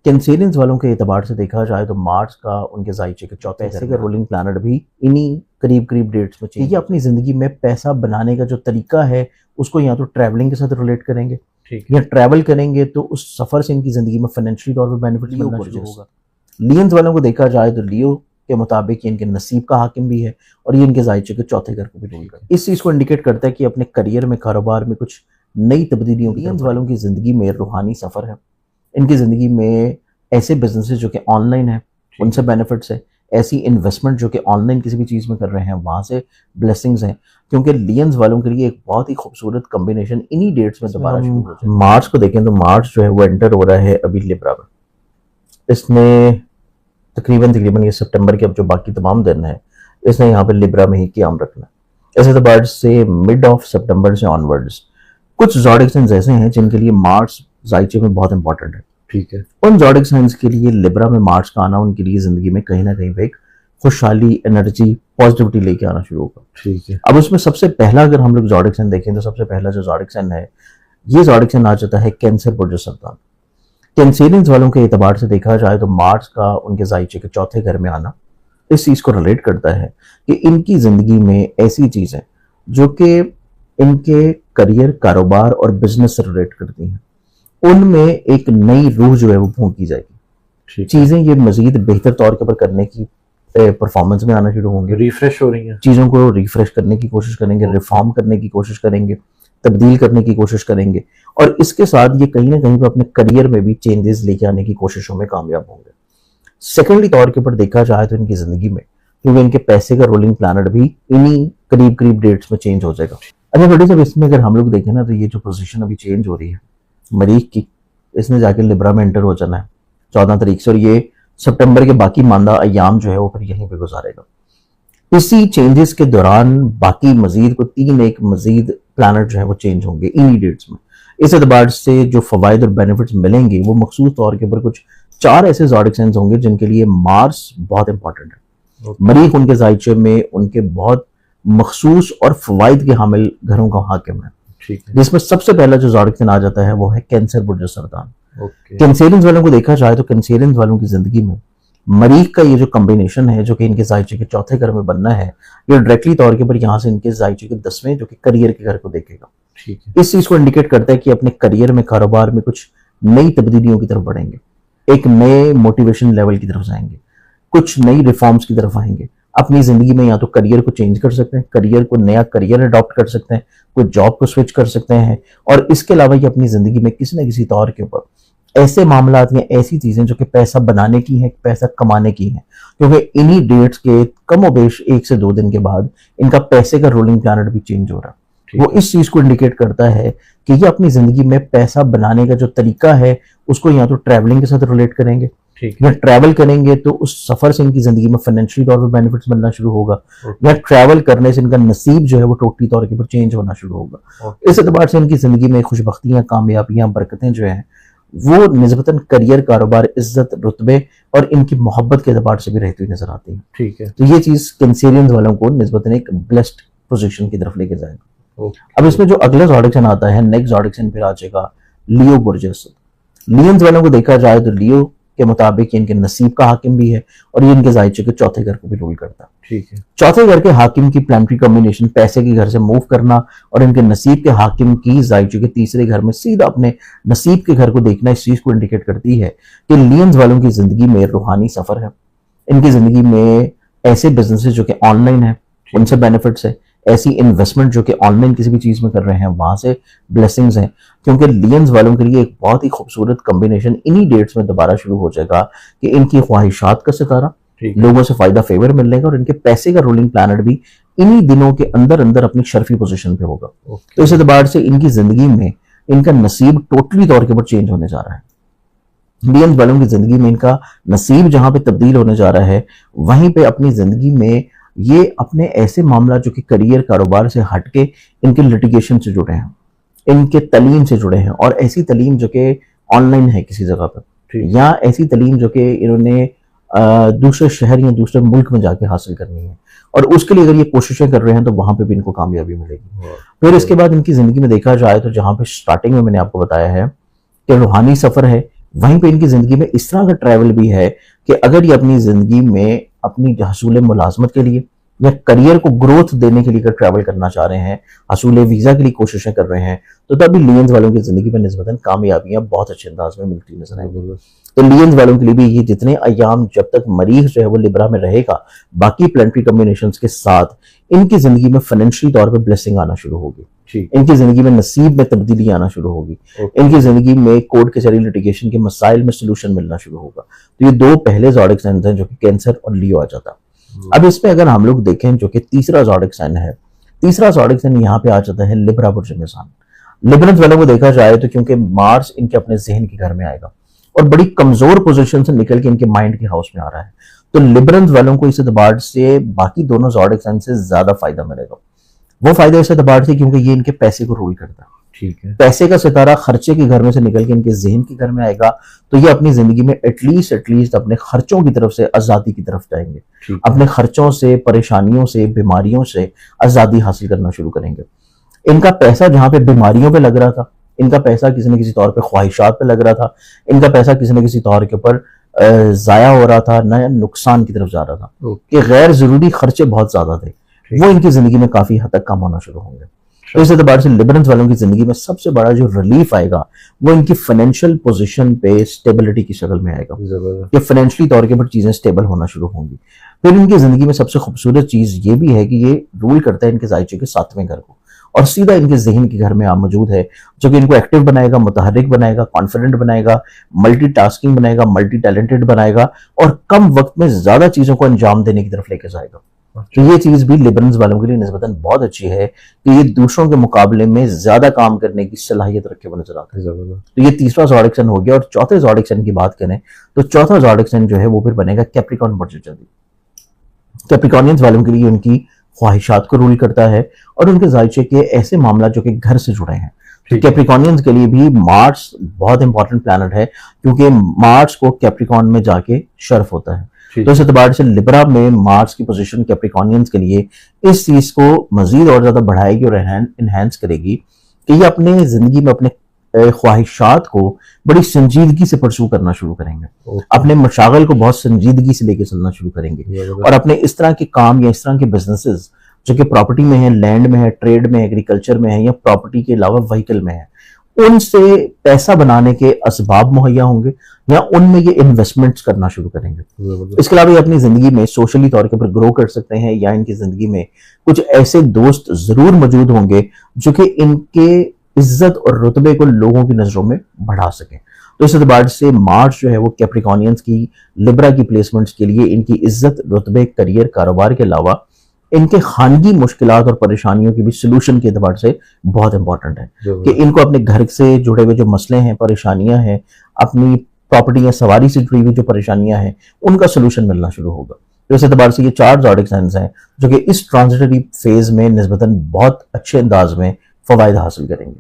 Cancerians वालों के एतबार से देखा जाए तो मार्स का उनके जायचे के चौथे पैसे का रोलिंग प्लानट भी इन्हीं करीब करीब डेट्स में चाहिए। अपनी जिंदगी में पैसा बनाने का जो तरीका है उसको या तो ट्रैवलिंग के साथ रिलेट करेंगे, या ट्रैवल करेंगे तो उस सफर से इनकी जिंदगी में फाइनेंशियली तौर पर बेनिफिट मिलना शुरू होगा। लियंस वालों को देखा जाए तो लियो के मुताबिक ये इनके नसीब का हाकिम भी है और ये इनके जायचे के चौथे घर को भी रूल करता है। इस चीज को इंडिकेट करता है कि अपने करियर में, कारोबार में कुछ नई तब्दीलियों की। लियंस वालों की जिंदगी में रूहानी सफर है, इनकी जिंदगी में ऐसे बिजनेसेस जो कि ऑनलाइन है उनसे बेनिफिट्स है, ऐसी इन्वेस्टमेंट जो कि ऑनलाइन किसी भी चीज में कर रहे हैं वहां से ब्लेसिंग्स हैं, क्योंकि लियंस वालों के लिए एक बहुत ही खूबसूरत कॉम्बिनेशन इन्हीं डेट्स में दोबारा शुरू हो जाए। मार्च को देखें तो मार्च जो है वो एंटर हो रहा है अभी लिब्रा में। इसने तकरीबन ये सितंबर के अब जो बाकी तमाम दिन है इसने यहाँ पे लिब्रा में ही क़याम रखना। ऐसे तो से मिड ऑफ सितंबर से ऑनवर्ड्स कुछ ज़ोडिक साइंस ऐसे हैं जिनके लिए मार्च जायचे में बहुत इंपॉर्टेंट है। ठीक है, उन ज़ोडिक साइंस के लिए लिब्रा में मार्च का आना उनके लिए जिंदगी में कहीं ना कहीं पे एक खुशहाली, एनर्जी, पॉजिटिविटी लेके आना शुरू होगा। ठीक है, अब उसमें सबसे पहला अगर हम लोग ज़ोडिक साइन देखें तो सबसे पहला जो ज़ोडिक साइन है ये ज़ोडिक साइन आ जाता है कैंसर बुर्ज सरतान। कैंसेरियंस वालों के एतबार से देखा जाए तो मार्च का उनके जायचे के चौथे घर में आना इस चीज को रिलेट करता है कि इनकी जिंदगी में ऐसी चीजें जो कि इनके करियर, कारोबार और बिजनेस से रिलेट करती हैं उनमें एक नई रूह जो है वो फूंकी जाएगी। चीजें ये मजीद बेहतर तौर के ऊपर करने की परफॉर्मेंस में आना शुरू होंगे, रिफ्रेश हो रही हैं, चीजों को रिफ्रेश करने की कोशिश करेंगे, रिफॉर्म करने की कोशिश करेंगे, तब्दील करने की कोशिश करेंगे और इसके साथ ये कहीं ना कहीं पर अपने करियर में भी चेंजेस लेके आने की कोशिशों में कामयाब होंगे। सेकेंडरी तौर के ऊपर देखा जाए तो इनकी जिंदगी में, क्योंकि इनके पैसे का रोलिंग प्लानट भी इन्हीं करीब करीब डेट्स में चेंज हो जाएगा। अच्छा बड़ी साहब, इसमें अगर हम लोग देखें ना तो ये जो पोजीशन अभी चेंज हो रही है मरीख की, इसने जाके लिब्रा में एंटर हो जाना है 14 तारीख से और ये सितंबर के बाकी मांदा अयाम जो है वो फिर यहीं पे गुजारेगा। इसी चेंजेस के दौरान बाकी मजीद को एक मजीद प्लानट जो है वो चेंज होंगे इन्हीं डेट्स में। इस एतबार से जो फवायद और बेनिफिट्स मिलेंगे वो मखसूस तौर के ऊपर कुछ 4 ऐसे ज़ोडिक साइंस होंगे जिनके लिए मार्स बहुत इंपॉर्टेंट है। मरीख उनके जायचे में उनके बहुत मखसूस और फवायद के हामिल घरों का हाकिम है, जिसमें सबसे पहला जो ज़ोडिक साइन आ जाता है वो है कैंसर बुर्ज सरतान। कैंसेरियंस वालों को देखा जाए तो कैंसेरियंस वालों की जिंदगी में मरीख का ये जो कॉम्बिनेशन है जो कि इनके जायचे के चौथे घर में बनना है, ये डायरेक्टली तौर के ऊपर यहाँ से इनके जायचे के 10वें जो कि करियर के घर को देखेगा। ठीक है, इस चीज को इंडिकेट करता है कि अपने करियर में, कारोबार में कुछ नई तब्दीलियों की तरफ बढ़ेंगे, एक नए मोटिवेशन लेवल की तरफ जाएंगे, कुछ नई रिफॉर्म्स की तरफ आएंगे। अपनी जिंदगी में या तो करियर को चेंज कर सकते हैं, करियर को नया करियर अडॉप्ट कर सकते हैं, कोई जॉब को स्विच कर सकते हैं और इसके अलावा ये अपनी जिंदगी में किसी न किसी तौर के ऊपर ऐसे मामलात या ऐसी चीजें जो कि पैसा बनाने की हैं, पैसा कमाने की हैं, क्योंकि इन्हीं डेट्स के कमोबेश 1 से 2 दिन के बाद इनका पैसे का रोलिंग प्लानट भी चेंज हो रहा है। वो इस चीज को इंडिकेट करता है कि ये अपनी जिंदगी में पैसा बनाने का जो तरीका है उसको या तो ट्रैवलिंग के साथ रिलेट करेंगे, या ट्रैवल करेंगे तो उस सफर से इनकी जिंदगी में फाइनेंशियली तौर पर बेनिफिट्स मिलना शुरू होगा, या ट्रैवल करने से इनका नसीब जो है वो टोटली तौर के ऊपर चेंज होना शुरू होगा। इस एतबार से इनकी जिंदगी में खुशबख्तियां, कामयाबियां, बरकतें जो हैं वो निस्बतन करियर, कारोबार, इज्जत, रुतबे और इनकी मोहब्बत के एतबार से भी रहती हुई नजर आती है। ठीक है, तो ये चीज कैंसेरियंस वालों को निस्बतन एक ब्लेस्ड पोजीशन की तरफ लेके जाएगा। अब इसमें जो अगला ज़ोडिक साइन आता है, नेक्स्ट ज़ोडिक साइन फिर आ जाएगा लियो बुर्ज असद। लियंस वालों को देखा जाए तो लियो के मुताबिक इनके नसीब का हाकिम भी है और ये इनके जायचे के चौथे घर को भी रूल करता है। ठीक है, चौथे घर के हाकिम की प्लानिटरी कॉम्बिनेशन पैसे के घर से मूव करना और इनके नसीब के हाकिम की जायचे के तीसरे घर में सीधा अपने नसीब के घर को देखना इस चीज को इंडिकेट करती है कि लियंस वालों की जिंदगी में रूहानी सफर है, इनकी जिंदगी में ऐसे बिजनेसेस जो कि ऑनलाइन है उनसे बेनिफिट्स है, ऐसी इन्वेस्टमेंट जो कि ऑनलाइन किसी भी चीज में कर रहे हैं वहां से ब्लेसिंग्स हैं, क्योंकि लियंस वालों के लिए एक बहुत ही खूबसूरत कॉम्बिनेशन इन्हीं डेट्स में दोबारा शुरू हो जाएगा कि इनकी ख्वाहिशात का सितारा, लोगों से फायदा फेवर मिलने का और इनके पैसे का रोलिंग प्लानट भी इन्हीं दिनों के अंदर अंदर अपनी शर्फी पोजीशन पे होगा। तो इस एतबार से इनकी जिंदगी में इनका नसीब टोटली तौर के ऊपर चेंज होने जा रहा है। लियंस वालों की जिंदगी में इनका नसीब जहां पे तब्दील होने जा रहा है वहीं पे अपनी जिंदगी में ये अपने ऐसे मामला जो कि करियर, कारोबार से हटके इनके लिटिगेशन से जुड़े हैं, इनके तलीम से जुड़े हैं और ऐसी तलीम जो कि ऑनलाइन है किसी जगह पर, या ऐसी तलीम जो कि इन्होंने दूसरे शहर या दूसरे मुल्क में जाके हासिल करनी है और उसके लिए अगर ये कोशिशें कर रहे हैं तो वहां पे भी इनको कामयाबी मिलेगी। फिर इसके बाद इनकी जिंदगी में देखा जाए तो जहां पे स्टार्टिंग में मैंने आपको बताया है कि रूहानी सफर है, वहीं पे इनकी जिंदगी में इस तरह का ट्रैवल भी है कि अगर ये अपनी जिंदगी में अपनी हसूल मुलाजमत के लिए या करियर को ग्रोथ देने के लिए अगर ट्रैवल करना चाह रहे हैं, हसूल वीजा के लिए कोशिशें कर रहे हैं, तो तभी लियंस वालों की जिंदगी में निस्बतन कामयाबियां बहुत अच्छे अंदाज में मिलती नजर आएंगी। तो लियंस वालों के लिए भी ये जितने अयाम जब तक मरीज जो है वो लिब्रा में रहेगा, बाकी प्लानिटरी कॉम्बिनेशंस के साथ इनकी जिंदगी में फाइनेंशियली तौर पे ब्लेसिंग आना शुरू होगी, इनकी जिंदगी में नसीब में तब्दीली आना शुरू होगी, इनकी जिंदगी में कोर्ट कचहरी लिटिगेशन के मसाइल में सोल्यूशन मिलना शुरू होगा। तो ये दो पहले ज़ोडिक साइंस हैं जो कि कैंसर और लियो आ जाता। अब इसमें अगर हम लोग देखें जो कि तीसरा ज़ोडिक साइन है, तीसरा ज़ोडिक साइन यहाँ पे आ जाता है लिब्रा बुर्ज मेज़ान। लिब्रंस वालों को देखा जाए तो क्योंकि मार्स इनके अपने जहन के घर में आएगा और बड़ी कमजोर पोजीशन से निकल के इनके माइंड के हाउस में आ रहा है, तो लिब्रंस वालों को इस एतबार से बाकी दोनों ज़ोडिक साइन से ज्यादा फायदा मिलेगा। वो फायदा इस एतबार से क्योंकि ये इनके पैसे को रूल करता है। ठीक है, पैसे का सितारा खर्चे के घर में से निकल के इनके जहन के घर में आएगा, तो ये अपनी जिंदगी में एटलीस्ट अपने खर्चों की तरफ से आजादी की तरफ जाएंगे, अपने खर्चों से, परेशानियों से, बीमारियों से आजादी हासिल करना शुरू करेंगे। इनका पैसा जहां पे बीमारियों पे लग रहा था, इनका पैसा किसी न किसी तौर पे ख्वाहिशात पे लग रहा था, इनका पैसा किसी न किसी तौर के ऊपर जाया हो रहा था, नया नुकसान की तरफ जा रहा था, कि गैर जरूरी खर्चे बहुत ज्यादा थे, वो इनकी जिंदगी में काफी हद तक कम होना शुरू होंगे। तो इस एतबार से लिब्रंस वालों की जिंदगी में सबसे बड़ा जो रिलीफ आएगा वो इनकी फाइनेंशियल पोजीशन पे स्टेबिलिटी की शक्ल में आएगा, कि फाइनेंशियली तौर के ऊपर चीजें स्टेबल होना शुरू होंगी। फिर इनकी जिंदगी में सबसे खूबसूरत चीज ये भी है कि ये रूल करता है इनके जायचे के 7वें घर को, और सीधा इनके जहन के घर में मौजूद है, जो कि इनको एक्टिव बनाएगा, मुतहरिक बनाएगा, कॉन्फिडेंट बनाएगा, मल्टीटास्किंग बनाएगा, मल्टी टैलेंटेड बनाएगा, और कम वक्त में ज्यादा चीजों को अंजाम देने की तरफ लेके जाएगा। तो ये चीज भी लिब्रंस वालों के लिए निस्बतन बहुत अच्छी है कि ये दूसरों के मुकाबले में ज्यादा काम करने की सलाहियत रखे हुए नजर आता है। तो ये तीसरा ज़ोडिक साइन हो गया। और चौथे ज़ोडिक साइन की बात करें तो चौथा ज़ोडिक साइन जो है वो फिर बनेगा कैप्रिकॉर्न बुर्ज। कैप्रिकॉर्नियंस वालों के लिए उनकी ख्वाहिशात को रूल करता है और उनके जायचे के ऐसे मामला जो कि घर से जुड़े हैं। कैप्रिकॉर्नियंस के लिए भी मार्स बहुत इंपॉर्टेंट प्लैनेट है, क्योंकि मार्स को कैप्रिकॉर्न में जाके शर्फ होता है। तो इस एतबार से लिब्रा में मार्स की पोजीशन कैप्रिकॉर्नियंस के लिए इस चीज को मजीद और ज्यादा बढ़ाएगी और इनहेंस करेगी कि ये अपने जिंदगी में अपने ख्वाहिशात को बड़ी संजीदगी से परसू करना शुरू करेंगे, अपने मशागल को बहुत संजीदगी से लेके चलना शुरू करेंगे, और अपने इस तरह के काम या इस तरह के बिजनेसेस जो कि प्रॉपर्टी में है, लैंड में है, ट्रेड में है, एग्रीकल्चर में है, या प्रॉपर्टी के अलावा व्हीकल में है, उनसे पैसा बनाने के असबाब मुहैया होंगे या उनमें ये इन्वेस्टमेंट्स करना शुरू करेंगे। इसके अलावा ये अपनी जिंदगी में सोशली तौर के ऊपर ग्रो कर सकते हैं, या इनकी जिंदगी में कुछ ऐसे दोस्त जरूर मौजूद होंगे जो कि इनके इज्जत और रुतबे को लोगों की नजरों में बढ़ा सके। तो इस एतबार से मार्स जो है वो कैप्रिकॉर्नियंस की लिब्रा की प्लेसमेंट्स के लिए इनकी इज्जत, रुतबे, करियर, कारोबार के अलावा इनके खानगी मुश्किलात और परेशानियों की भी सोल्यूशन के एतबार से बहुत इंपॉर्टेंट है कि इनको अपने घर से जुड़े हुए जो मसले हैं, परेशानियां हैं, अपनी प्रॉपर्टी या सवारी से जुड़ी हुई जो परेशानियां हैं, उनका सोल्यूशन मिलना शुरू होगा। तो इस एतबार से ये 4 ज़ोडिक साइंस हैं जो कि इस ट्रांजिटरी फेज में निस्बतन बहुत अच्छे अंदाज में फवायद हासिल करेंगे।